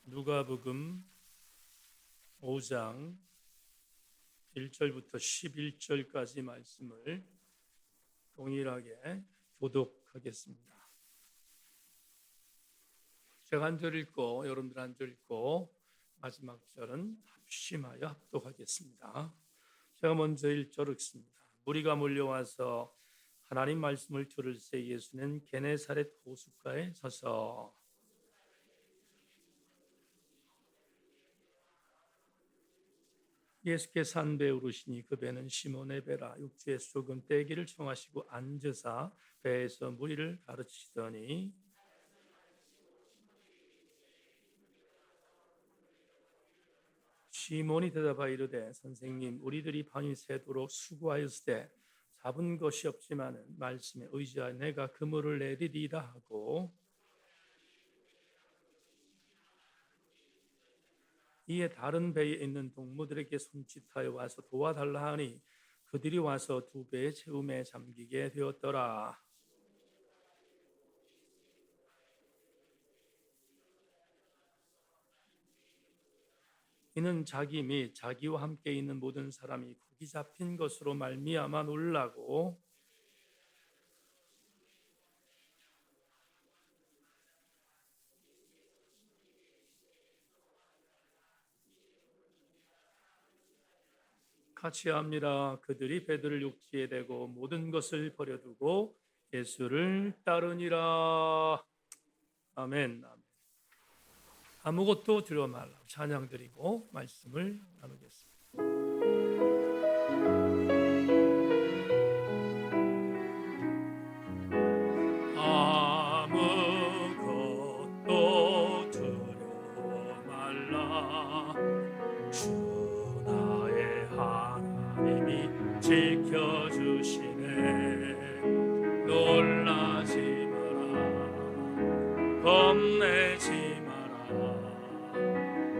누가복음 5장 1절부터 11절까지 말씀을 동일하게 교독하겠습니다. 제가 한 절 읽고 여러분들 한 절 읽고 마지막 절은 합심하여 합독하겠습니다. 제가 먼저 1절 읽습니다. 무리가 몰려와서 하나님 말씀을 들을 새 예수는 게네사렛 호숫가에 서서 예수께서 한 배 오르시니 그 배는 시몬의 배라. 육지에 조금 떼기를 청하시고 앉으사 배에서 무리를 가르치시더니 시몬이 대답하여 이르되 선생님 우리들이 밤이 새도록 수고하였으되 잡은 것이 없지만은 말씀에 의지하여 내가 그물을 내리리라 하고 이에 다른 배에 있는 동무들에게 손짓하여 와서 도와달라 하니 그들이 와서 두 배의 채움에 잠기게 되었더라. 이는 자기 및 자기와 함께 있는 모든 사람이 고기 잡힌 것으로 말미암아 놀라고 같이 합니다. 그들이 배들을 육지에 대고 모든 것을 버려두고 예수를 따르니라. 아멘. 아무것도 두려워 말라. 찬양 드리고 말씀을 나누겠습니다. 아무것도 두려워 말라. 주 나의 하나님이 지켜주시네. 놀라지 마라. 겁내지 마라.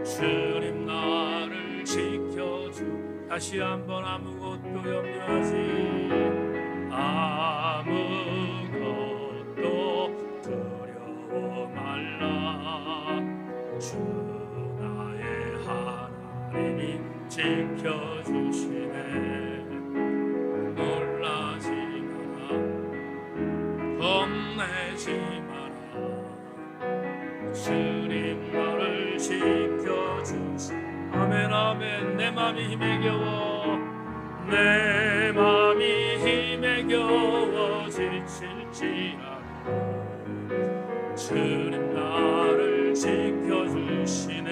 주님 나를 지켜주. 다시 한번 아무것도 염려하지 아무것도 두려워 말라. 주 나의 하나님이 지켜주시네. 놀라지 마라. 겁내지 마라. 주님 나를 지켜주시. 아멘 아멘. 내 맘이 힘에 겨워 내 맘이 힘에 겨워 지칠지라도 주님 나를 지켜주시네.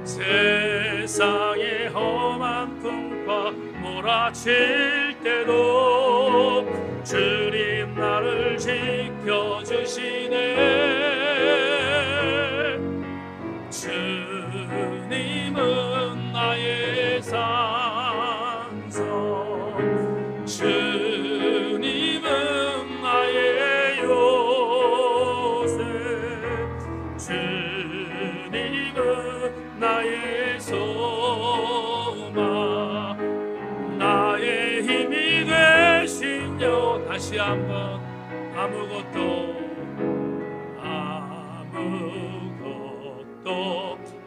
세상의 험한 풍파 몰아칠 때도 주님 나를 지켜주시네. 주님은 나의 산성, 주님은 나의 요새, 주님은 나의 소망, 나의 힘이 되시며. 다시 한번 아무것도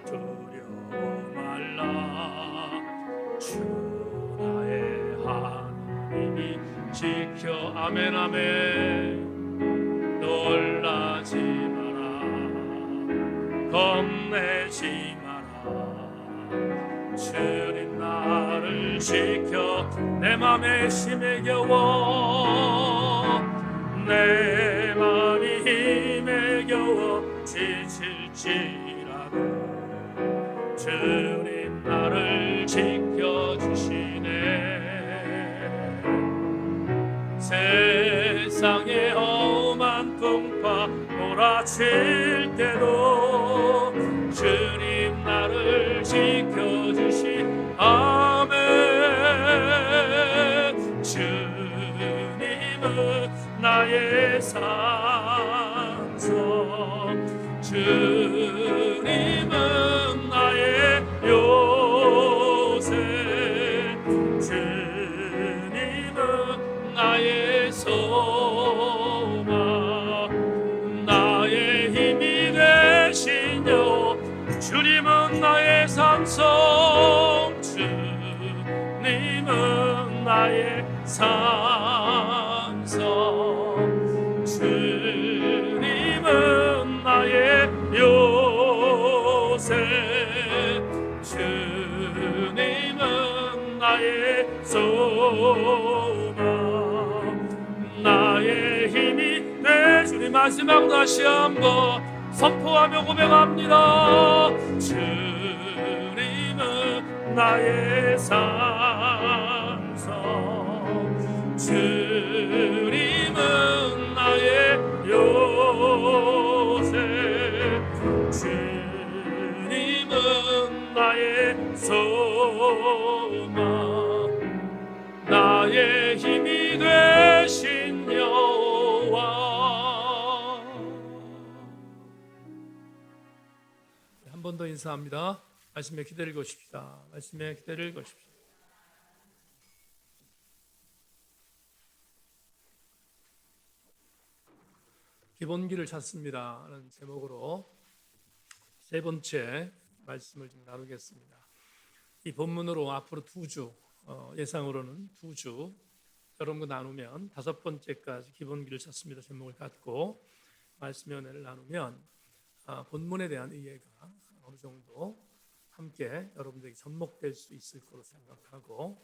두려워 말라. 주 나의 하나님이 지켜. 아멘 아멘. 놀라지 마라. 겁내지 마라. 주님 나를 지켜. 내 맘에 힘에 겨워 내 맘이 힘에 겨워 지칠지라도 주님 나를 지켜주시네. 세상의 험한 풍파 몰아칠 때도 주님 나를 지켜주시. 아멘. 주님은 나의 산성, 주님은 나의 요새, 주님은 나의 소망, 나의 힘이 주님은 나의 산성, 주님은 나의 산성, 주님은 나의 요새, 주님은 나의 소망, 나의 힘이 돼. 주님 마지막 다시 한번 선포하며 고백합니다. 주님은 나의 산성, 주님은 나의 요새, 주님은 나의 소망, 나의 힘이 되신 여호와. 한 번 더 인사합니다. 말씀에 기대를 거십시다. 말씀에 기대를 거십시다. 기본기를 찾습니다 라는 제목으로 세 번째 말씀을 좀 나누겠습니다. 이 본문으로 앞으로 2주, 예상으로는 2주 여러분과 나누면 5번째까지 기본기를 찾습니다 제목을 갖고 말씀의 은혜를 나누면 본문에 대한 이해가 어느 정도 함께 여러분들에게 접목될 수 있을 거로 생각하고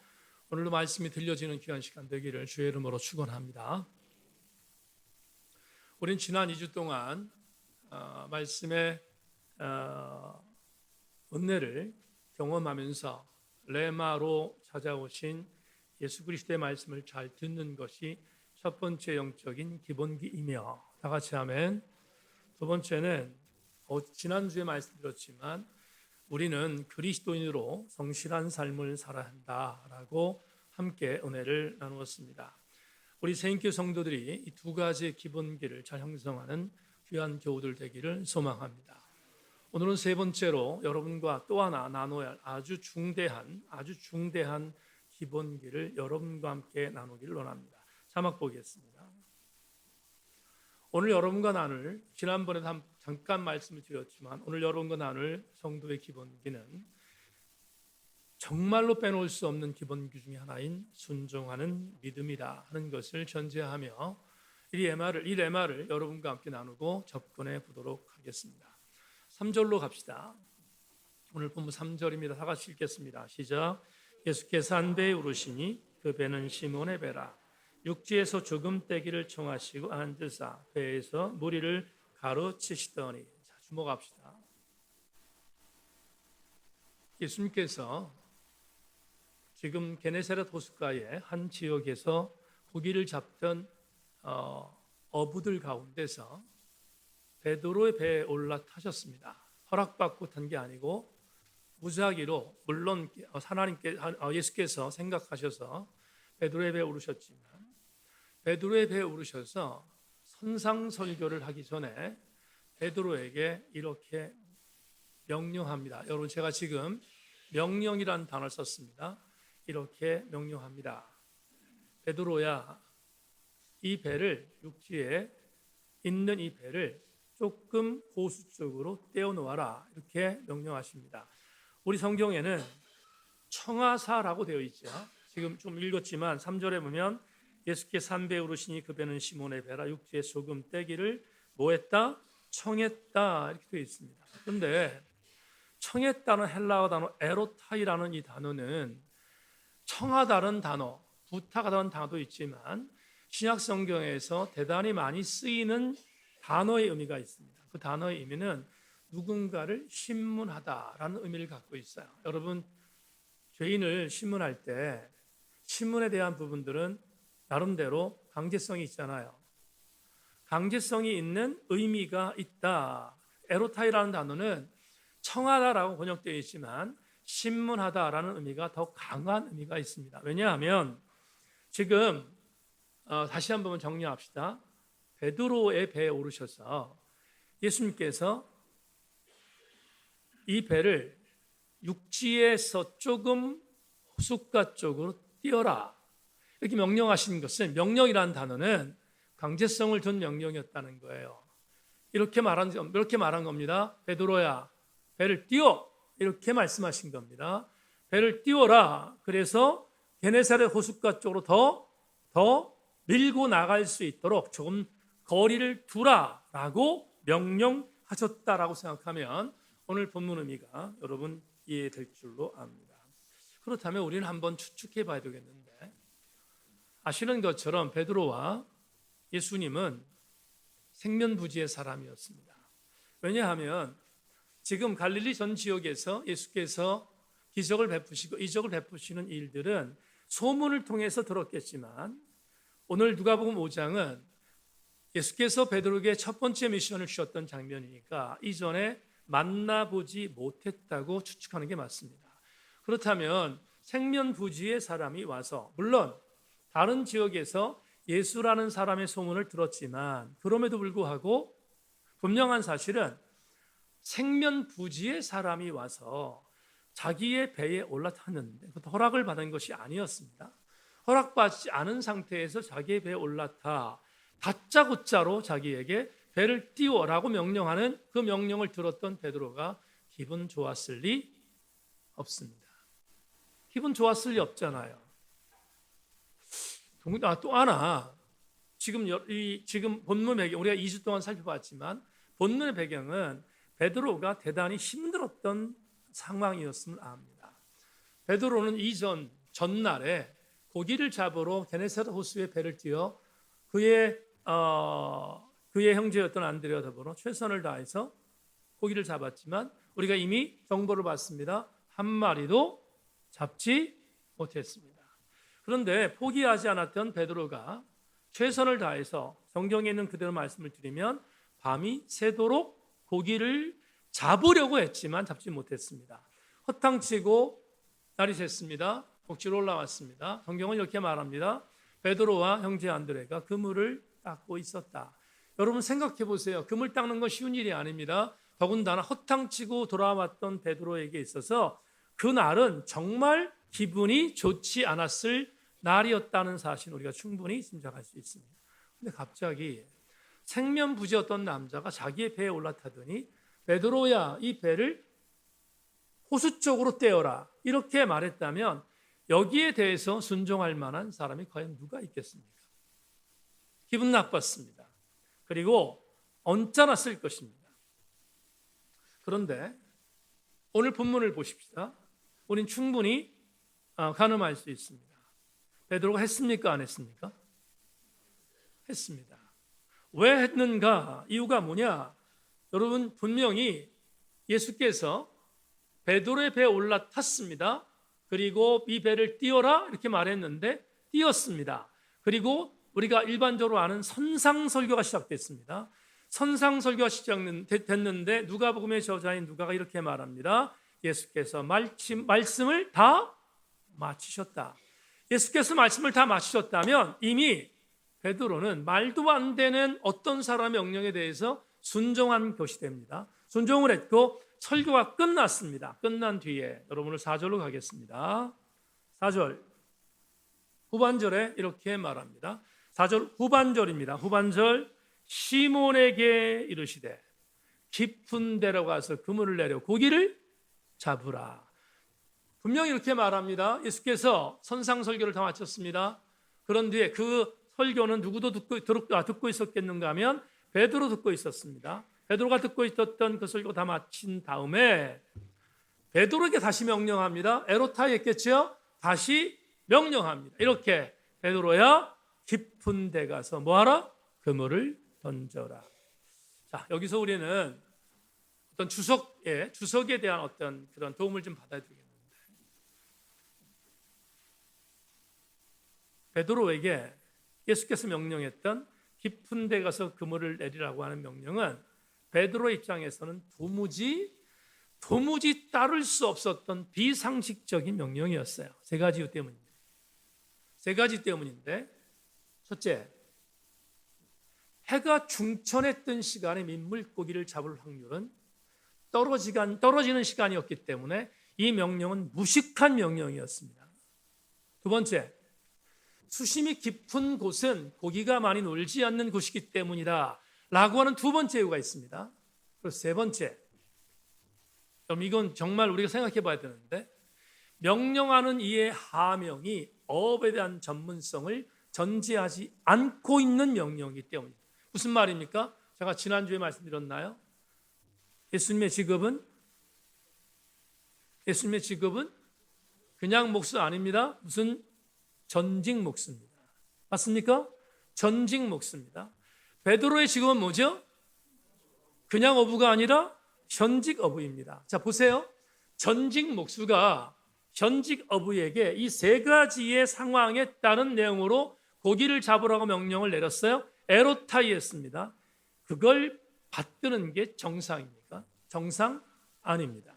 오늘도 말씀이 들려지는 귀한 시간 되기를 주의 이름으로 축원합니다. 우린 지난 2주 동안 말씀의 은혜를 경험하면서 레마로 찾아오신 예수 그리스도의 말씀을 잘 듣는 것이 첫 번째 영적인 기본기이며, 다 같이 아멘. 두 번째는 지난주에 말씀드렸지만 우리는 그리스도인으로 성실한 삶을 살아야 한다라고 함께 은혜를 나누었습니다. 우리 새인교 성도들이 이 두 가지 기본기를 잘 형성하는 귀한 교우들 되기를 소망합니다. 오늘은 세 번째로 여러분과 또 하나 나눠야 할 아주 중대한 기본기를 여러분과 함께 나누기를 원합니다. 자막 보겠습니다. 오늘 여러분과 나눌, 지난번에 잠깐 말씀을 드렸지만 오늘 여러분과 나눌 성도의 기본기는 정말로 빼놓을 수 없는 기본기 중에 하나인 순종하는 믿음이다 하는 것을 전제하며 이 레마를 여러분과 함께 나누고 접근해 보도록 하겠습니다. 3절로 갑시다. 오늘 본문 3절입니다. 다 같이 읽겠습니다. 시작. 예수께서 한 배에 오르시니 그 배는 시몬의 배라. 육지에서 조금 떼기를 청하시고 앉으사 배에서 무리를 가르치시더니. 자, 주목합시다. 예수님께서 지금 게네사렛 호숫가의 한 지역에서 고기를 잡던 어부들 가운데서 베드로의 배에 올라타셨습니다. 허락받고 탄 게 아니고 무작위로, 물론 예수께서 생각하셔서 베드로의 배에 오르셨지만 베드로의 배에 오르셔서 선상설교를 하기 전에 베드로에게 이렇게 명령합니다. 여러분, 제가 지금 명령이라는 단어를 썼습니다. 이렇게 명령합니다. 베드로야, 이 배를, 육지에 있는 이 배를 조금 호수 쪽으로 떼어놓아라. 이렇게 명령하십니다. 우리 성경에는 청하사라고 되어 있죠. 지금 좀 읽었지만 3절에 보면 예수께서 한 배에 오르시니 그 배는 시몬의 배라. 육지에 조금 떼기를 뭐했다? 청했다. 이렇게 되어 있습니다. 그런데 청했다는 헬라어 단어 에로타이라는 이 단어는 청하다는 단어, 부탁하다는 단어도 있지만 신약 성경에서 대단히 많이 쓰이는 단어의 의미가 있습니다. 그 단어의 의미는 누군가를 신문하다라는 의미를 갖고 있어요. 여러분, 죄인을 신문할 때 신문에 대한 부분들은 나름대로 강제성이 있잖아요. 강제성이 있는 의미가 있다. 에로타이라는 단어는 청하다라고 번역되어 있지만 신문하다라는 의미가 더 강한 의미가 있습니다. 왜냐하면 지금 다시 한번 정리합시다. 베드로의 배에 오르셔서 예수님께서 이 배를 육지에서 조금 호숫가 쪽으로 띄어라 이렇게 명령하신 것은, 명령이라는 단어는 강제성을 둔 명령이었다는 거예요. 이렇게 말한 겁니다. 베드로야, 배를 띄워 이렇게 말씀하신 겁니다. 배를 띄워라. 그래서 게네사렛 호숫가 쪽으로 더 밀고 나갈 수 있도록 조금 거리를 두라라고 명령하셨다라고 생각하면 오늘 본문 의미가 여러분 이해될 줄로 압니다. 그렇다면 우리는 한번 추측해 봐야 되겠는데, 아시는 것처럼 베드로와 예수님은 생면부지의 사람이었습니다. 왜냐하면 지금 갈릴리 전 지역에서 예수께서 기적을 베푸시고 이적을 베푸시는 일들은 소문을 통해서 들었겠지만, 오늘 누가복음 5장은 예수께서 베드로에게 첫 번째 미션을 주셨던 장면이니까 이전에 만나보지 못했다고 추측하는 게 맞습니다. 그렇다면 생면부지의 사람이 와서, 물론 다른 지역에서 예수라는 사람의 소문을 들었지만 그럼에도 불구하고 분명한 사실은 생면부지의 사람이 와서 자기의 배에 올라탔는데 허락을 받은 것이 아니었습니다. 허락받지 않은 상태에서 자기의 배에 올라타 다짜고짜로 자기에게 배를 띄워라고 명령하는 그 명령을 들었던 베드로가 기분 좋았을 리 없습니다. 기분 좋았을 리 없잖아요. 또 하나, 지금 본문 배경, 우리가 2주 동안 살펴봤지만 본문의 배경은 베드로가 대단히 힘들었던 상황이었음을 압니다. 베드로는 전날에 고기를 잡으러 게네사렛 호수에 배를 띄워 그의 형제였던 안드레와 더불어 최선을 다해서 고기를 잡았지만 우리가 이미 정보를 받습니다. 한 마리도 잡지 못했습니다. 그런데 포기하지 않았던 베드로가 최선을 다해서, 성경에 있는 그대로 말씀을 드리면 밤이 새도록 고기를 잡으려고 했지만 잡지 못했습니다. 허탕치고 날이 샜습니다. 목지로 올라왔습니다. 성경은 이렇게 말합니다. 베드로와 형제 안드레가 그물을 닦고 있었다. 여러분 생각해 보세요. 그물 닦는 건 쉬운 일이 아닙니다. 더군다나 허탕치고 돌아왔던 베드로에게 있어서 그날은 정말 기분이 좋지 않았을 날이었다는 사실 우리가 충분히 짐작할 수 있습니다. 그런데 갑자기 생면부지 어떤 남자가 자기의 배에 올라타더니 베드로야, 이 배를 호수 쪽으로 떼어라 이렇게 말했다면 여기에 대해서 순종할 만한 사람이 과연 누가 있겠습니까? 기분 나빴습니다. 그리고 언짢았을 것입니다. 그런데 오늘 본문을 보십시다. 우린 충분히 가늠할 수 있습니다. 베드로가 했습니까? 안 했습니까? 했습니다. 왜 했는가? 이유가 뭐냐? 여러분, 분명히 예수께서 베드로의 배에 올라탔습니다. 그리고 이 배를 띄워라 이렇게 말했는데 띄었습니다. 그리고 우리가 일반적으로 아는 선상설교가 시작됐습니다. 선상설교가 시작됐는데 누가복음의 저자인 누가가 이렇게 말합니다. 예수께서 말씀을 다 마치셨다. 예수께서 말씀을 다 마치셨다면 이미 베드로는 말도 안 되는 어떤 사람의 명령에 대해서 순종한 것이 됩니다. 순종을 했고 설교가 끝났습니다. 끝난 뒤에 여러분을 4절로 가겠습니다. 4절 후반절에 이렇게 말합니다. 4절 후반절입니다. 후반절 시몬에게 이르시되 깊은 데로 가서 그물을 내려 고기를 잡으라. 분명히 이렇게 말합니다. 예수께서 선상설교를 다 마쳤습니다. 그런 뒤에 그 설교는 누구도 듣고 있었겠는가 하면 베드로 듣고 있었습니다. 베드로가 듣고 있었던 그 설교 다 마친 다음에 베드로에게 다시 명령합니다. 에로타에 있겠죠? 다시 명령합니다. 이렇게 베드로야 깊은 데 가서 뭐하라? 그물을 던져라. 자, 여기서 우리는 어떤 주석에 대한 어떤 그런 도움을 좀 받아야 되겠는데, 베드로에게 예수께서 명령했던 깊은 데 가서 그물을 내리라고 하는 명령은 베드로 입장에서는 도무지 따를 수 없었던 비상식적인 명령이었어요. 세 가지 이유 때문입니다. 세 가지 때문인데, 첫째, 해가 중천했던 시간에 민물고기를 잡을 확률은 떨어지는 시간이었기 때문에 이 명령은 무식한 명령이었습니다. 두 번째, 수심이 깊은 곳은 고기가 많이 놀지 않는 곳이기 때문이다 라고 하는 두 번째 이유가 있습니다. 그리고 세 번째, 그럼 이건 정말 우리가 생각해 봐야 되는데, 명령하는 이의 하명이 어업에 대한 전문성을 전제하지 않고 있는 명령이기 때문입니다. 무슨 말입니까? 제가 지난주에 말씀드렸나요? 예수님의 직업은 그냥 목수 아닙니다. 무슨 전직 목수입니다. 맞습니까? 전직 목수입니다. 베드로의 직업은 뭐죠? 그냥 어부가 아니라 현직 어부입니다. 자, 보세요. 전직 목수가 현직 어부에게 이 세 가지의 상황에 따른 내용으로 고기를 잡으라고 명령을 내렸어요. 에로타이였습니다. 그걸 받드는 게 정상입니까? 정상 아닙니다.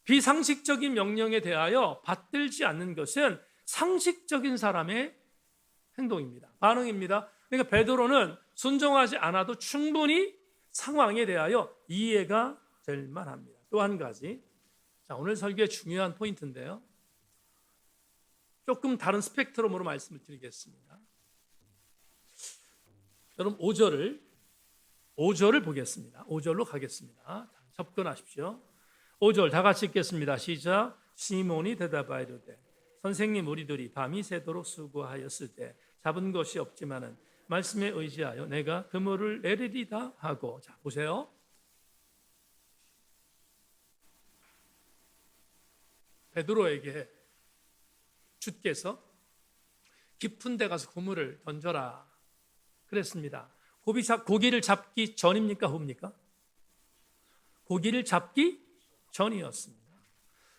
비상식적인 명령에 대하여 받들지 않는 것은 상식적인 사람의 행동입니다. 반응입니다. 그러니까 베드로는 순종하지 않아도 충분히 상황에 대하여 이해가 될 만합니다. 또 한 가지, 자, 오늘 설교의 중요한 포인트인데요. 조금 다른 스펙트럼으로 말씀을 드리겠습니다. 여러분 5절을 보겠습니다. 5절로 가겠습니다. 접근하십시오. 5절 다 같이 읽겠습니다. 시작. 시몬이 대답하여 이르되 선생님, 우리들이 밤이 새도록 수고하였을 때 잡은 것이 없지만은 말씀에 의지하여 내가 그물을 내리리다 하고. 자, 보세요. 베드로에게 주께서 깊은 데 가서 그물을 던져라 그랬습니다. 고기를 잡기 전입니까, 후입니까? 고기를 잡기 전이었습니다.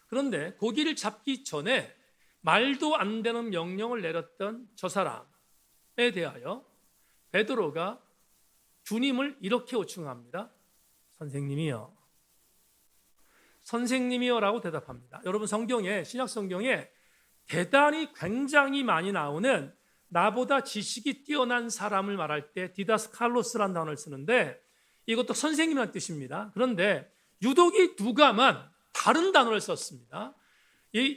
그런데 고기를 잡기 전에 말도 안 되는 명령을 내렸던 저 사람에 대하여 베드로가 주님을 이렇게 호칭합니다. 선생님이여. 선생님이여라고 대답합니다. 여러분 성경에, 신약 성경에 대단히 굉장히 많이 나오는 나보다 지식이 뛰어난 사람을 말할 때 디다스칼로스라는 단어를 쓰는데 이것도 선생님이라는 뜻입니다. 그런데 유독 이 누가만 다른 단어를 썼습니다.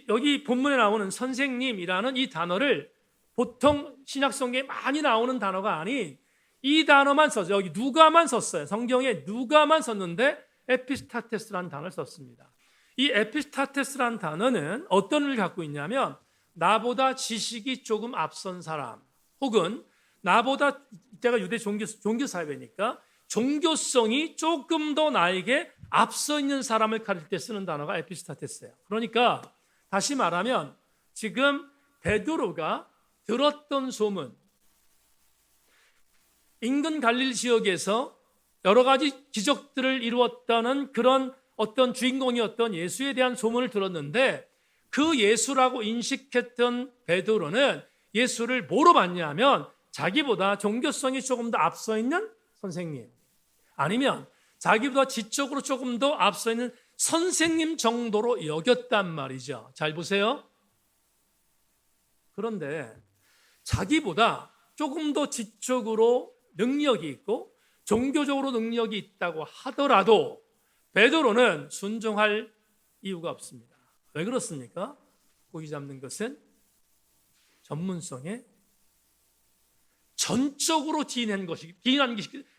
여기 본문에 나오는 선생님이라는 이 단어를 보통 신약 성경에 많이 나오는 단어가 아닌 이 단어만 썼어요. 여기 누가만 썼어요. 성경에 누가만 썼는데 에피스타테스라는 단어를 썼습니다. 이 에피스타테스라는 단어는 어떤 의미를 갖고 있냐면 나보다 지식이 조금 앞선 사람, 혹은 나보다, 이때가 유대 종교 사회니까 종교성이 조금 더 나에게 앞서 있는 사람을 가릴 때 쓰는 단어가 에피스타테스예요. 그러니까 다시 말하면 지금 베드로가 들었던 소문, 인근 갈릴리 지역에서 여러 가지 기적들을 이루었다는 그런 어떤 주인공이었던 예수에 대한 소문을 들었는데 그 예수라고 인식했던 베드로는 예수를 뭐로 봤냐면 자기보다 종교성이 조금 더 앞서 있는 선생님, 아니면 자기보다 지적으로 조금 더 앞서 있는 선생님 정도로 여겼단 말이죠. 잘 보세요. 그런데 자기보다 조금 더 지적으로 능력이 있고 종교적으로 능력이 있다고 하더라도 베드로는 순종할 이유가 없습니다. 왜 그렇습니까? 고기 잡는 것은 전문성에 전적으로 기인한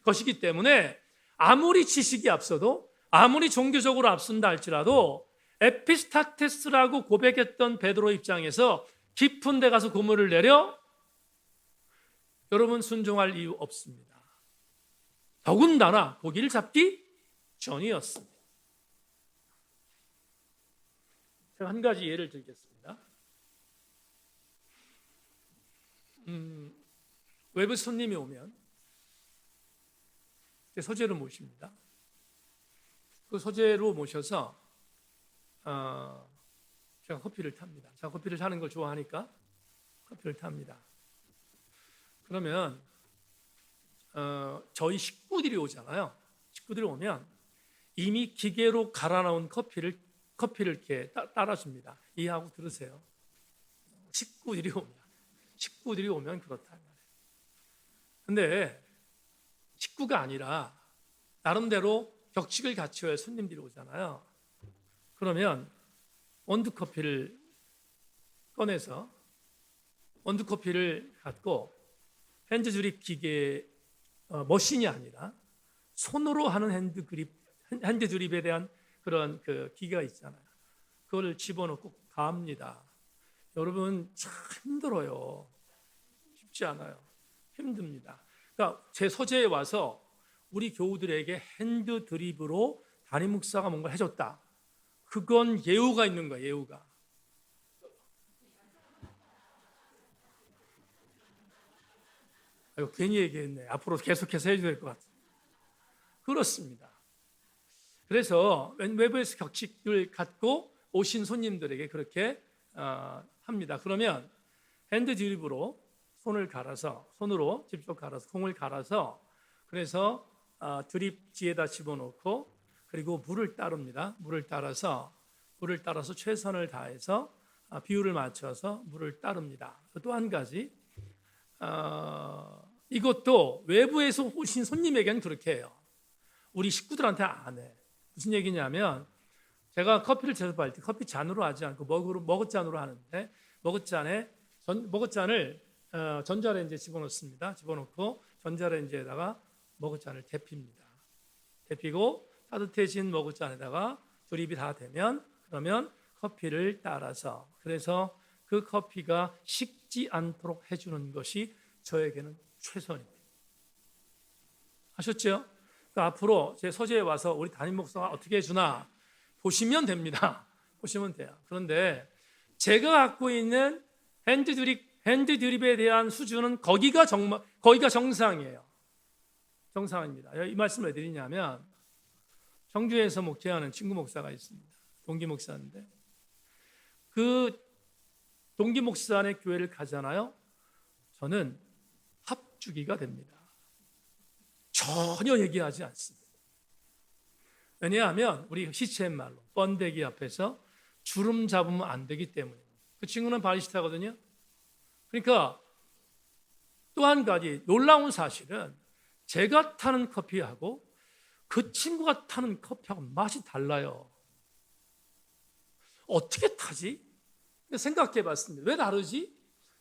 것이기 때문에 아무리 지식이 앞서도, 아무리 종교적으로 앞선다 할지라도 에피스타테스라고 고백했던 베드로 입장에서 깊은 데 가서 그물을 내려 여러분 순종할 이유 없습니다. 더군다나 고기를 잡기 전이었습니다. 제가 한 가지 예를 들겠습니다. 외부 손님이 오면 서재로 모십니다. 그 서재로 모셔서 제가 커피를 탑니다. 제가 커피를 타는 걸 좋아하니까 커피를 탑니다. 그러면 저희 식구들이 오잖아요. 식구들이 오면 이미 기계로 갈아 놓은 커피를 이렇게 따라줍니다. 이해하고 들으세요. 식구들이 오면 그렇다. 근데 식구가 아니라 나름대로 격식을 갖춰야 손님들이 오잖아요. 그러면 원두커피를 꺼내서 원두커피를 갖고 핸드드립 기계 머신이 아니라 손으로 하는 핸드드립에 대한 그런 그 기계가 있잖아요. 그걸 집어넣고 갑니다. 여러분 참 힘들어요. 쉽지 않아요. 힘듭니다. 그러니까 제 서재에 와서 우리 교우들에게 핸드 드립으로 담임 목사가 뭔가 해줬다. 그건 예우가 있는 거예요. 예우가. 아이고, 괜히 얘기했네. 앞으로 계속해서 해줘야 될 것 같아요. 그렇습니다. 그래서 외부에서 격식을 갖고 오신 손님들에게 그렇게 합니다. 그러면 핸드 드립으로 손으로 직접 갈아서 콩을 갈아서 그래서 드립지에다 집어넣고 그리고 물을 따릅니다. 물을 따라서 최선을 다해서 비율을 맞춰서 물을 따릅니다. 또 한 가지 이것도 외부에서 오신 손님에게는 그렇게 해요. 우리 식구들한테 안 해. 무슨 얘기냐면 제가 커피를 제습할 때 커피 잔으로 하지 않고 머그잔으로 하는데 머그잔을 전자레인지에 집어넣습니다. 집어넣고 전자레인지에다가 머그잔을 데핍니다. 데피고 따뜻해진 머그잔에다가 드립이 다 되면 그러면 커피를 따라서 그래서 그 커피가 식지 않도록 해주는 것이 저에게는 최선입니다. 아셨죠? 그러니까 앞으로 제 서재에 와서 우리 담임 목사가 어떻게 해주나 보시면 됩니다. 보시면 돼요. 그런데 제가 갖고 있는 핸드 드립에 대한 수준은 거기가 정상이에요. 정상입니다. 이 말씀을 왜 드리냐면 청주에서 목회하는 친구 목사가 있습니다. 동기 목사인데 그 동기 목사의 교회를 가잖아요. 저는 합주기가 됩니다. 전혀 얘기하지 않습니다. 왜냐하면 우리 시체의 말로 번데기 앞에서 주름 잡으면 안 되기 때문입니다. 그 친구는 바리스타거든요. 그러니까 또 한 가지 놀라운 사실은 제가 타는 커피하고 그 친구가 타는 커피하고 맛이 달라요. 어떻게 타지? 생각해 봤습니다. 왜 다르지?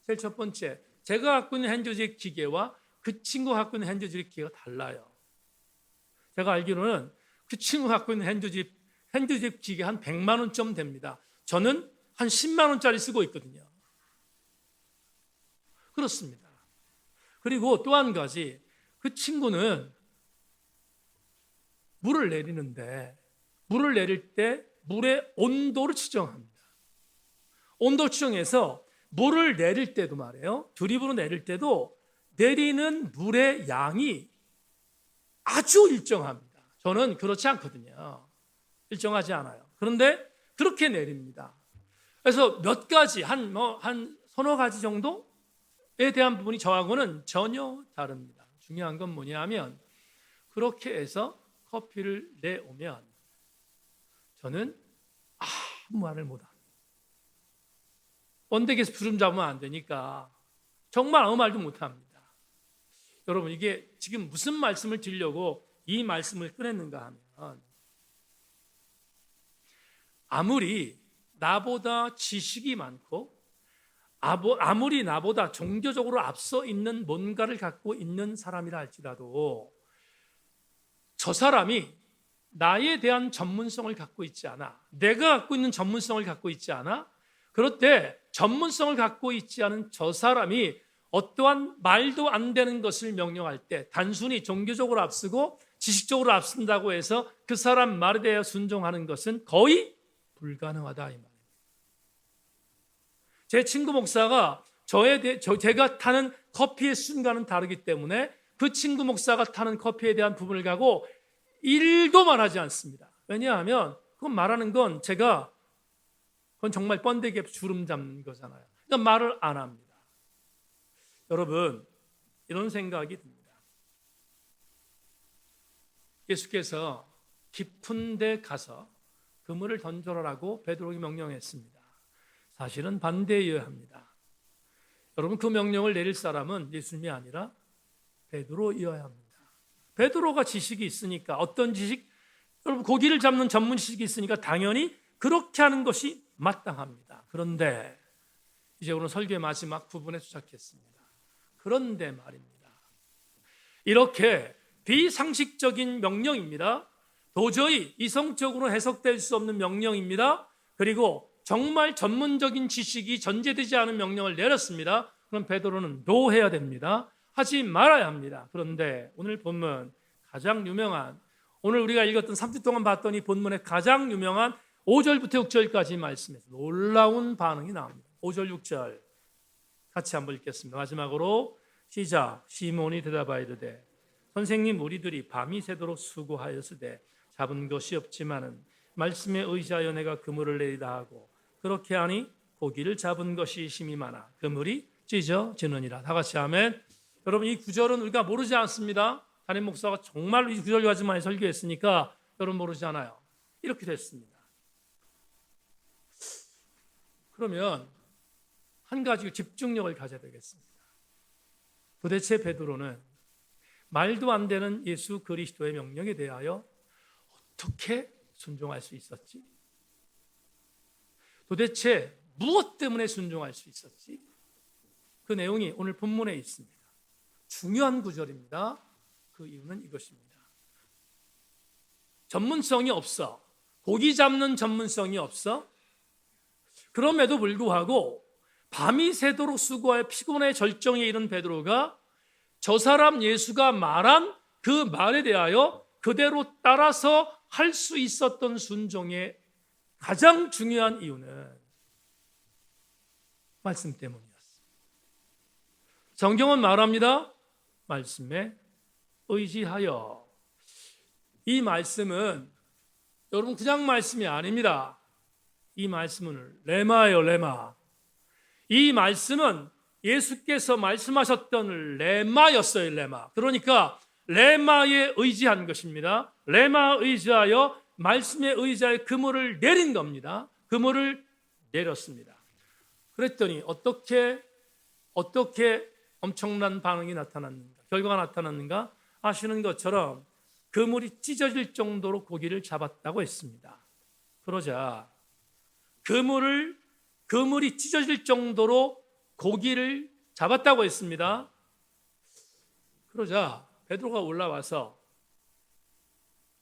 제일 첫 번째, 제가 갖고 있는 핸드드립 기계와 그 친구가 갖고 있는 핸드드립 기계가 달라요. 제가 알기로는 그 친구가 갖고 있는 핸드드립 기계 한 100만 원쯤 됩니다. 저는 한 10만 원짜리 쓰고 있거든요. 그렇습니다. 그리고 또 한 가지, 그 친구는 물을 내리는데 물을 내릴 때 물의 온도를 측정합니다. 온도 측정해서 물을 내릴 때도 말이에요. 드립으로 내릴 때도 내리는 물의 양이 아주 일정합니다. 저는 그렇지 않거든요. 일정하지 않아요. 그런데 그렇게 내립니다. 그래서 몇 가지, 한 서너 가지 정도에 대한 부분이 저하고는 전혀 다릅니다. 중요한 건 뭐냐면 그렇게 해서 커피를 내오면 저는 아무 말을 못합니다. 번데기에서 주름 잡으면 안 되니까 정말 아무 말도 못합니다. 여러분 이게 지금 무슨 말씀을 드리려고 이 말씀을 꺼냈는가 하면 아무리 나보다 지식이 많고 아무리 나보다 종교적으로 앞서 있는 뭔가를 갖고 있는 사람이라 할지라도 저 사람이 나에 대한 전문성을 갖고 있지 않아, 내가 갖고 있는 전문성을 갖고 있지 않아, 그럴 때 전문성을 갖고 있지 않은 저 사람이 어떠한 말도 안 되는 것을 명령할 때 단순히 종교적으로 앞서고 지식적으로 앞선다고 해서 그 사람 말에 대해 순종하는 것은 거의 불가능하다 이 말입니다. 제 친구 목사가 제가 타는 커피의 순간은 다르기 때문에 그 친구 목사가 타는 커피에 대한 부분을 가고 1도 말하지 않습니다. 왜냐하면 그건 말하는 건 그건 정말 번데기에 주름 잡는 거잖아요. 그러니까 말을 안 합니다. 여러분 이런 생각이 듭니다. 예수께서 깊은 데 가서 그물을 던져라라고 베드로에게 명령했습니다. 사실은 반대여야 합니다. 여러분 그 명령을 내릴 사람은 예수님이 아니라 베드로여야 합니다. 베드로가 지식이 있으니까 어떤 지식? 여러분 고기를 잡는 전문 지식이 있으니까 당연히 그렇게 하는 것이 마땅합니다. 그런데 이제 오늘 설교의 마지막 부분에 도착했습니다. 그런데 말입니다. 이렇게 비상식적인 명령입니다. 도저히 이성적으로 해석될 수 없는 명령입니다. 그리고 정말 전문적인 지식이 전제되지 않은 명령을 내렸습니다. 그럼 베드로는 노 해야 됩니다. 하지 말아야 합니다. 그런데 오늘 본문 가장 유명한, 오늘 우리가 읽었던 3주 동안 봤던 이 본문의 가장 유명한 5절부터 6절까지 말씀에서 놀라운 반응이 나옵니다. 5절 6절 같이 한번 읽겠습니다. 마지막으로 시작. 시몬이 대답하여 이르되 선생님, 우리들이 밤이 새도록 수고하였으되 잡은 것이 없지만은 말씀에 의지하여 내가 그물을 내리다 하고 그렇게 하니 고기를 잡은 것이 심히 많아 그물이 찢어지느니라. 다 같이 아멘. 여러분, 이 구절은 우리가 모르지 않습니다. 담임 목사가 정말 이 구절 가지고 많이 설교했으니까 여러분 모르지 않아요. 이렇게 됐습니다. 그러면 한 가지 집중력을 가져야 되겠습니다. 도대체 베드로는 말도 안 되는 예수 그리스도의 명령에 대하여 어떻게 순종할 수 있었지? 도대체 무엇 때문에 순종할 수 있었지? 그 내용이 오늘 본문에 있습니다. 중요한 구절입니다. 그 이유는 이것입니다. 전문성이 없어. 고기 잡는 전문성이 없어. 그럼에도 불구하고 밤이 새도록 수고하여 피곤의 절정에 이른 베드로가 저 사람 예수가 말한 그 말에 대하여 그대로 따라서 할 수 있었던 순종의 가장 중요한 이유는 말씀 때문이었습니다. 성경은 말합니다. 말씀에 의지하여. 이 말씀은 여러분 그냥 말씀이 아닙니다. 이 말씀은 레마예요, 레마. 이 말씀은 예수께서 말씀하셨던 레마였어요, 레마. 그러니까 레마에 의지한 것입니다. 레마에 의지하여 말씀에 의지하여 그물을 내린 겁니다. 그물을 내렸습니다. 그랬더니 어떻게 엄청난 반응이 나타났는가, 결과가 나타났는가? 아시는 것처럼 그물이 찢어질 정도로 고기를 잡았다고 했습니다. 그러자 그물이 찢어질 정도로 고기를 잡았다고 했습니다. 그러자 베드로가 올라와서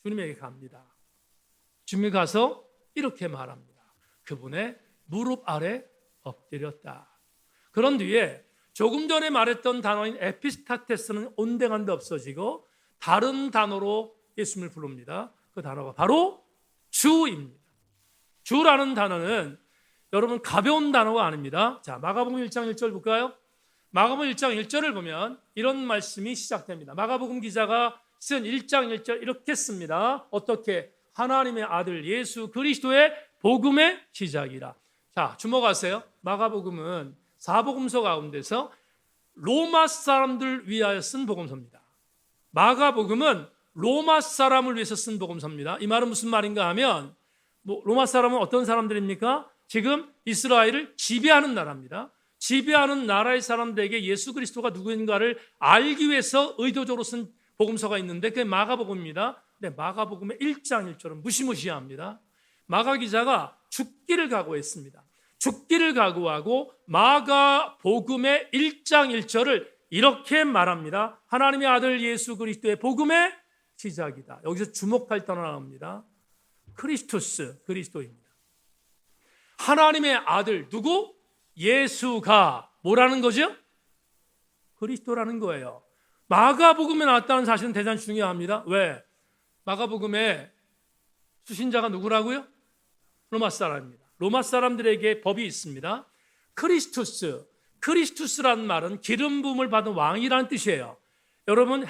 주님에게 갑니다. 주님이 가서 이렇게 말합니다. 그분의 무릎 아래 엎드렸다. 그런 뒤에 조금 전에 말했던 단어인 에피스타테스는 온데간데 없어지고 다른 단어로 예수님을 부릅니다. 그 단어가 바로 주입니다. 주라는 단어는 여러분 가벼운 단어가 아닙니다. 자, 마가복음 1장 1절 볼까요? 마가복음 1장 1절을 보면 이런 말씀이 시작됩니다. 마가복음 기자가 쓴 1장 1절 이렇게 씁니다. 어떻게? 하나님의 아들 예수 그리스도의 복음의 시작이라. 자, 주목하세요. 마가복음은 사복음서 가운데서 로마 사람들 위하여 쓴 복음서입니다. 마가복음은 로마 사람을 위해서 쓴 복음서입니다. 이 말은 무슨 말인가 하면 로마 사람은 어떤 사람들입니까? 지금 이스라엘을 지배하는 나라입니다. 지배하는 나라의 사람들에게 예수 그리스도가 누구인가를 알기 위해서 의도적으로 쓴 복음서가 있는데 그게 마가복음입니다. 근데 마가복음의 1장 1절은 무시무시합니다. 마가 기자가 죽기를 각오했습니다. 죽기를 각오하고 마가복음의 1장 1절을 이렇게 말합니다. 하나님의 아들 예수 그리스도의 복음의 시작이다. 여기서 주목할 단어가 나옵니다. 크리스토스, 그리스도입니다. 하나님의 아들 누구? 예수가 뭐라는 거죠? 그리스도라는 거예요. 마가복음에 나왔다는 사실은 대단히 중요합니다. 왜? 마가복음에 수신자가 누구라고요? 로마 사람입니다. 로마 사람들에게 법이 있습니다. 크리스투스라는 말은 기름 부음을 받은 왕이라는 뜻이에요. 여러분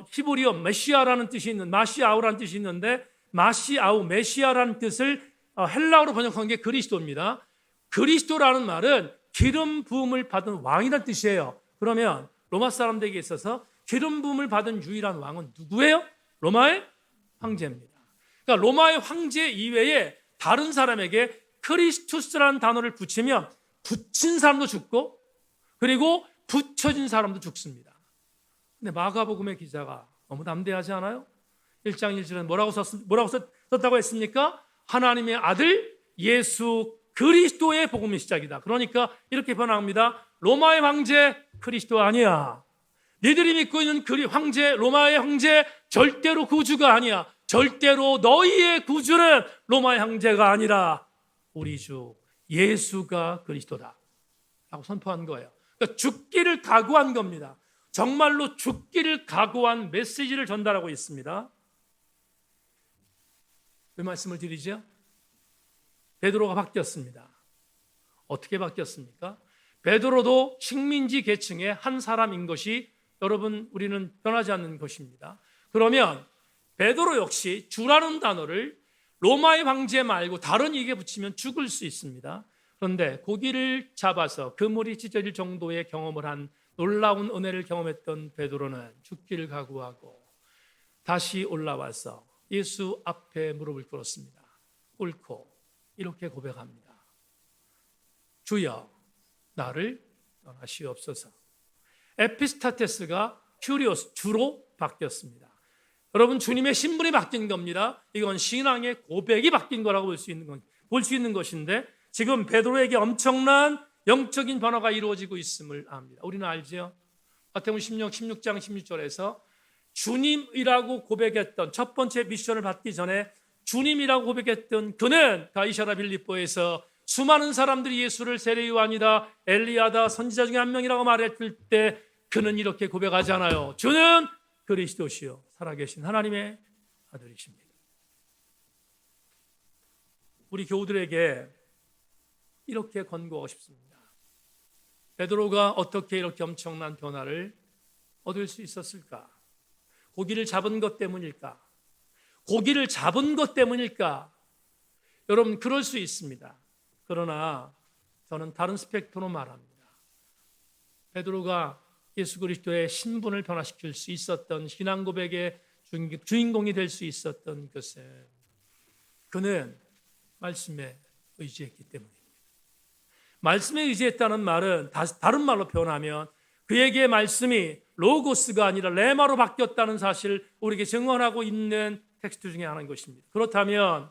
히브리어 메시아라는 뜻이 있는 마시아우라는 뜻이 있는데 마시아우 메시아라는 뜻을 헬라어로 번역한 게 그리스도입니다. 그리스도라는 말은 기름 부음을 받은 왕이라는 뜻이에요. 그러면 로마 사람들에게 있어서 기름 부음을 받은 유일한 왕은 누구예요? 로마의 황제입니다. 그러니까 로마의 황제 이외에 다른 사람에게 크리스투스라는 단어를 붙이면 붙인 사람도 죽고 그리고 붙여진 사람도 죽습니다. 근데 마가복음의 기자가 너무 담대하지 않아요? 1장 1절에 뭐라고 썼다고 했습니까? 하나님의 아들 예수 그리스도의 복음의 시작이다. 그러니까 이렇게 번역합니다. 로마의 황제 그리스도 아니야. 니들이 믿고 있는 황제, 로마의 황제 절대로 구주가 아니야. 절대로 너희의 구주는 로마 형제가 아니라 우리 주 예수가 그리스도다 라고 선포한 거예요. 그러니까 죽기를 각오한 겁니다. 정말로 죽기를 각오한 메시지를 전달하고 있습니다. 왜 말씀을 드리죠? 베드로가 바뀌었습니다. 어떻게 바뀌었습니까? 베드로도 식민지 계층의 한 사람인 것이 여러분 우리는 변하지 않는 것입니다. 그러면 베드로 역시 주라는 단어를 로마의 황제 말고 다른 이게 붙이면 죽을 수 있습니다. 그런데 고기를 잡아서 그물이 찢어질 정도의 경험을 한 놀라운 은혜를 경험했던 베드로는 죽기를 각오하고 다시 올라와서 예수 앞에 무릎을 꿇었습니다. 꿇고 이렇게 고백합니다. 주여 나를 떠나시옵소서. 에피스타테스가 큐리오스 주로 바뀌었습니다. 여러분 주님의 신분이 바뀐 겁니다. 이건 신앙의 고백이 바뀐 거라고 볼 수 있는 것인데 지금 베드로에게 엄청난 영적인 변화가 이루어지고 있음을 압니다. 우리는 알죠? 마태복음 16장 16절에서 주님이라고 고백했던 첫 번째 미션을 받기 전에 주님이라고 고백했던 그는 가이사랴 빌립보에서 수많은 사람들이 예수를 세례 요한이다, 엘리야다, 선지자 중에 한 명이라고 말했을 때 그는 이렇게 고백하잖아요. 주는 그리스도시요 살아계신 하나님의 아들이십니다. 우리 교우들에게 이렇게 권고하고 싶습니다. 베드로가 어떻게 이렇게 엄청난 변화를 얻을 수 있었을까? 고기를 잡은 것 때문일까? 고기를 잡은 것 때문일까? 여러분 그럴 수 있습니다. 그러나 저는 다른 스펙트로 말합니다. 베드로가 예수 그리스도의 신분을 변화시킬 수 있었던 신앙 고백의 주인공이 될 수 있었던 것은 그는 말씀에 의지했기 때문입니다. 말씀에 의지했다는 말은 다른 말로 표현하면 그에게 말씀이 로고스가 아니라 레마로 바뀌었다는 사실을 우리에게 증언하고 있는 텍스트 중에 하나인 것입니다. 그렇다면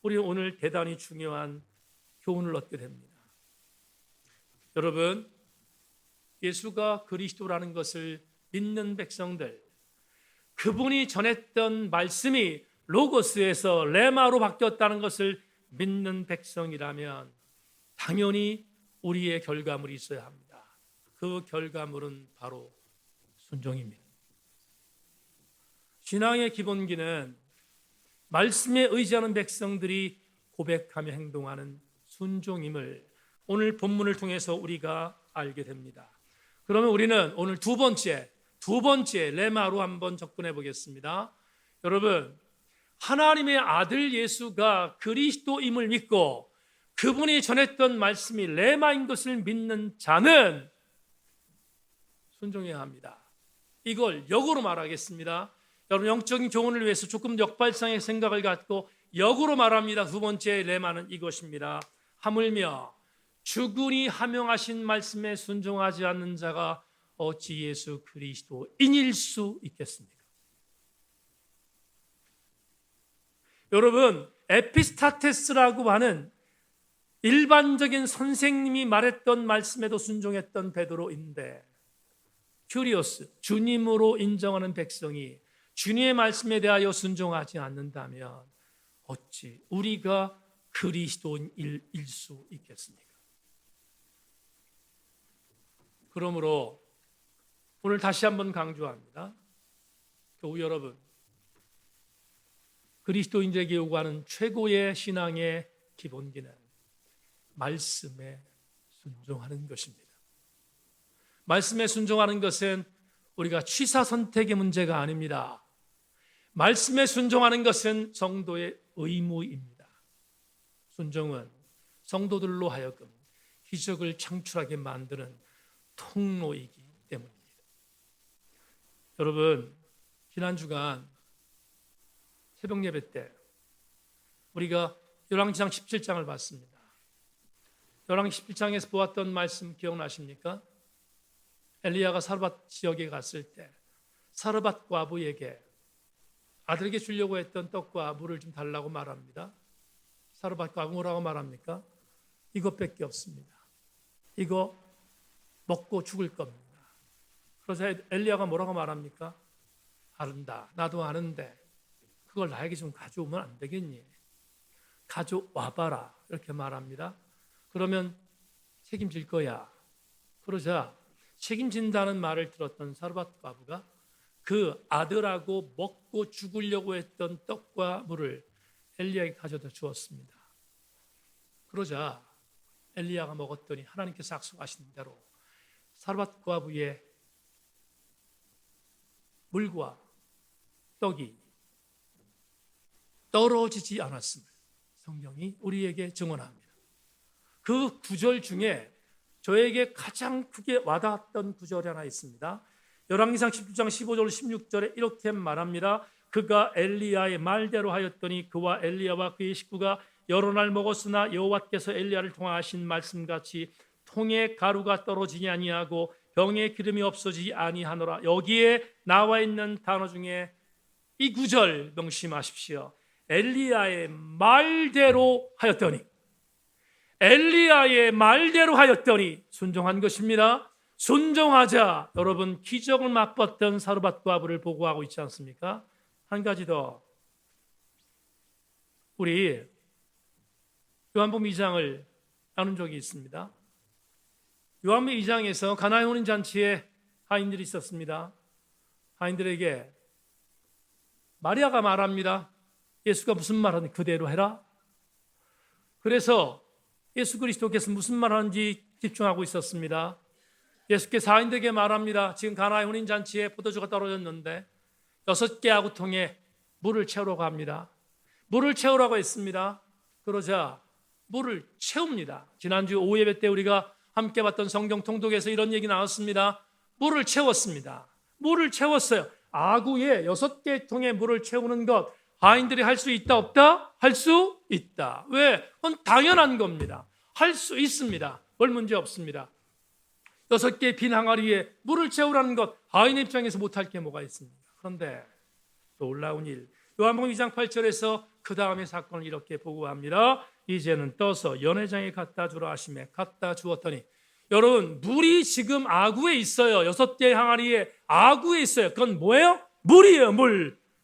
우리 오늘 대단히 중요한 교훈을 얻게 됩니다. 여러분, 예수가 그리스도라는 것을 믿는 백성들, 그분이 전했던 말씀이 로고스에서 레마로 바뀌었다는 것을 믿는 백성이라면 당연히 우리의 결과물이 있어야 합니다. 그 결과물은 바로 순종입니다. 신앙의 기본기는 말씀에 의지하는 백성들이 고백하며 행동하는 순종임을 오늘 본문을 통해서 우리가 알게 됩니다. 그러면 우리는 오늘 두 번째 레마로 한번 접근해 보겠습니다. 여러분, 하나님의 아들 예수가 그리스도임을 믿고 그분이 전했던 말씀이 레마인 것을 믿는 자는 순종해야 합니다. 이걸 역으로 말하겠습니다. 여러분 영적인 교훈을 위해서 조금 역발상의 생각을 갖고 역으로 말합니다. 두 번째 레마는 이것입니다. 하물며 주군이 하명하신 말씀에 순종하지 않는 자가 어찌 예수 그리스도인일 수 있겠습니까? 여러분 에피스타테스라고 하는 일반적인 선생님이 말했던 말씀에도 순종했던 베드로인데 큐리오스, 주님으로 인정하는 백성이 주님의 말씀에 대하여 순종하지 않는다면 어찌 우리가 그리스도인일 수 있겠습니까? 그러므로 오늘 다시 한번 강조합니다. 교우 여러분, 그리스도인들에게 요구하는 최고의 신앙의 기본기는 말씀에 순종하는 것입니다. 말씀에 순종하는 것은 우리가 취사 선택의 문제가 아닙니다. 말씀에 순종하는 것은 성도의 의무입니다. 순종은 성도들로 하여금 기적을 창출하게 만드는 통로이기 때문입니다. 여러분, 지난 주간 새벽 예배 때 우리가 열왕기상 17장을 봤습니다. 열왕기 17장에서 보았던 말씀 기억나십니까? 엘리야가 사르밧 지역에 갔을 때 사르밧 과부에게 아들에게 주려고 했던 떡과 물을 좀 달라고 말합니다. 사르밧 과부 뭐라고 말합니까? 이것밖에 없습니다. 이거 먹고 죽을 겁니다. 그래서 엘리야가 뭐라고 말합니까? 아른다. 나도 아는데 그걸 나에게 좀 가져오면 안 되겠니? 가져와봐라 이렇게 말합니다. 그러면 책임질 거야. 그러자 책임진다는 말을 들었던 사르밧 과부가 그 아들하고 먹고 죽으려고 했던 떡과 물을 엘리야에게 가져다 주었습니다. 그러자 엘리야가 먹었더니 하나님께서 약속하신 대로 사르밧 과부의 물과 떡이 떨어지지 않았음을 성경이 우리에게 증언합니다. 그 구절 중에 저에게 가장 크게 와닿았던 구절이 하나 있습니다. 열왕기상 19장 15절 16절에 이렇게 말합니다. 그가 엘리야의 말대로 하였더니 그와 엘리야와 그의 식구가 여러 날 먹었으나 여호와께서 엘리야를 통하신 말씀같이 통에 가루가 떨어지지 아니하고 병에 기름이 없어지지 아니하노라. 여기에 나와 있는 단어 중에 이 구절 명심하십시오. 엘리야의 말대로 하였더니, 엘리야의 말대로 하였더니 순종한 것입니다. 순종하자 여러분 기적을 맛봤던 사르밧 과부를 보고하고 있지 않습니까? 한 가지 더, 우리 요한복음 2장을 나눈 적이 있습니다. 요한복음 2장에서 가나의 혼인 잔치에 하인들이 있었습니다. 하인들에게 마리아가 말합니다. 예수가 무슨 말하는지 그대로 해라. 그래서 예수 그리스도께서 무슨 말하는지 집중하고 있었습니다. 예수께서 하인들에게 말합니다. 지금 가나의 혼인 잔치에 포도주가 떨어졌는데 6개 아구통에 물을 채우러 갑니다. 물을 채우라고 했습니다. 그러자 물을 채웁니다. 지난주 오후 예배 때 우리가 함께 봤던 성경 통독에서 이런 얘기 나왔습니다. 물을 채웠습니다. 물을 채웠어요. 아구에 6개 통에 물을 채우는 것 하인들이 할 수 있다 없다? 할 수 있다. 왜? 그건 당연한 겁니다. 할 수 있습니다. 별 문제 없습니다. 6개 빈 항아리에 물을 채우라는 것 하인의 입장에서 못할 게 뭐가 있습니까? 그런데 놀라운 일, 요한복음 2장 8절에서 그 다음의 사건을 이렇게 보고합니다. 이제는 떠서 연회장에 갖다 주라 하시매 갖다 주었더니, 여러분 물이 지금 아구에 있어요. 6개 항아리에 아구에 있어요. 그건 뭐예요? 물이에요.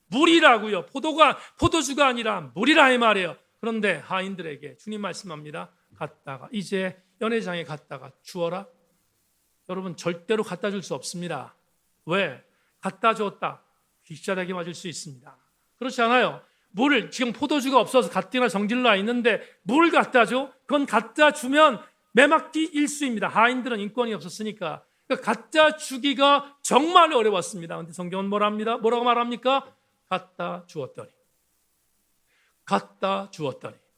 물이라고요. 포도주가 아니라 물이라 이 말이에요. 그런데 하인들에게 주님 말씀합니다. 갖다가 이제 연회장에 갖다가 주어라. 여러분 절대로 갖다 줄 수 없습니다. 왜? 갖다 줬다 귓자락에 맞을 수 있습니다. 그렇지 않아요? 물을 지금 포도주가 없어서 가뜩이나 정질나 있는데 물 갖다 줘? 그건 갖다 주면 매맞기 일수입니다. 하인들은 인권이 없었으니까. 그러니까 갖다 주기가 정말 어려웠습니다. 그런데 성경은 뭐라고 말합니까? 갖다 주었더니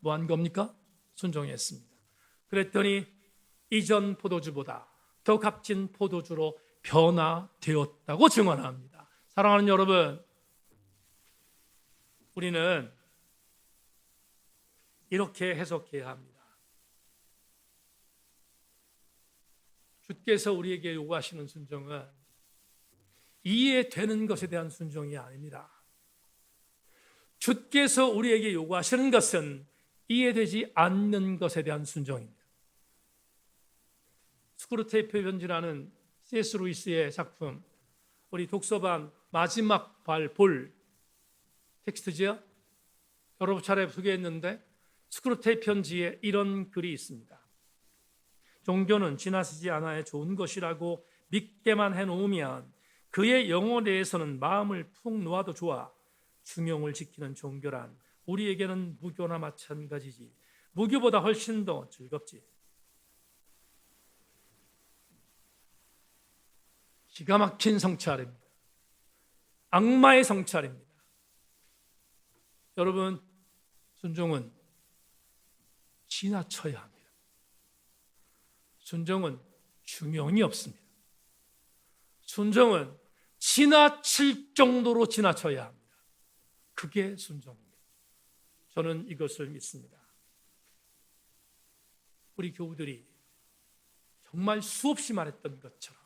뭐 한 겁니까? 순종했습니다. 그랬더니 이전 포도주보다 더 값진 포도주로 변화되었다고 증언합니다. 사랑하는 여러분, 우리는 이렇게 해석해야 합니다. 주께서 우리에게 요구하시는 순종은 이해되는 것에 대한 순종이 아닙니다. 주께서 우리에게 요구하시는 것은 이해되지 않는 것에 대한 순종입니다. 스크루테이프 편지라는 C.S. 루이스의 작품, 우리 독서반 마지막 볼 텍스트지요? 여러 차례 소개했는데 스크루테이프 편지에 이런 글이 있습니다. 종교는 지나치지 않아야 좋은 것이라고 믿게만 해놓으면 그의 영혼에 대해서는 마음을 푹 놓아도 좋아. 중용을 지키는 종교란 우리에게는 무교나 마찬가지지. 무교보다 훨씬 더 즐겁지. 기가 막힌 성찰입니다. 악마의 성찰입니다. 여러분, 순종은 지나쳐야 합니다. 순종은 중용이 없습니다. 순종은 지나칠 정도로 지나쳐야 합니다. 그게 순종입니다. 저는 이것을 믿습니다. 우리 교우들이 정말 수없이 말했던 것처럼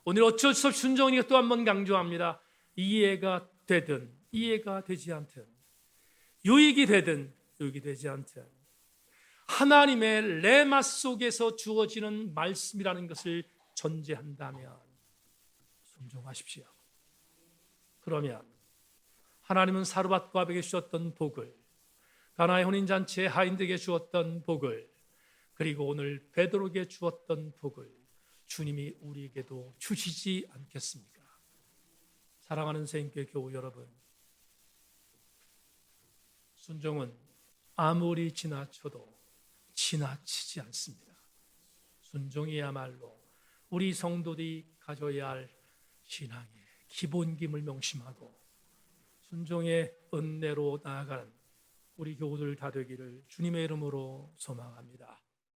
오늘 어쩔 수 없이 순종이니까 또 한 번 강조합니다. 이해가 되든 이해가 되지 않든, 유익이 되든 유익이 되지 않든, 하나님의 레마 속에서 주어지는 말씀이라는 것을 전제한다면 순종하십시오. 그러면 하나님은 사르밧과 아벨에게 주셨던 복을, 가나의 혼인잔치에 하인들에게 주었던 복을, 그리고 오늘 베드로에게 주었던 복을 주님이 우리에게도 주시지 않겠습니까? 사랑하는 새인교회 교우 여러분, 순종은 아무리 지나쳐도 지나치지 않습니다. 순종이야말로 우리 성도들이 가져야 할 신앙의 기본김을 명심하고 순종의 은혜로 나아가는 우리 교우들 다 되기를 주님의 이름으로 소망합니다.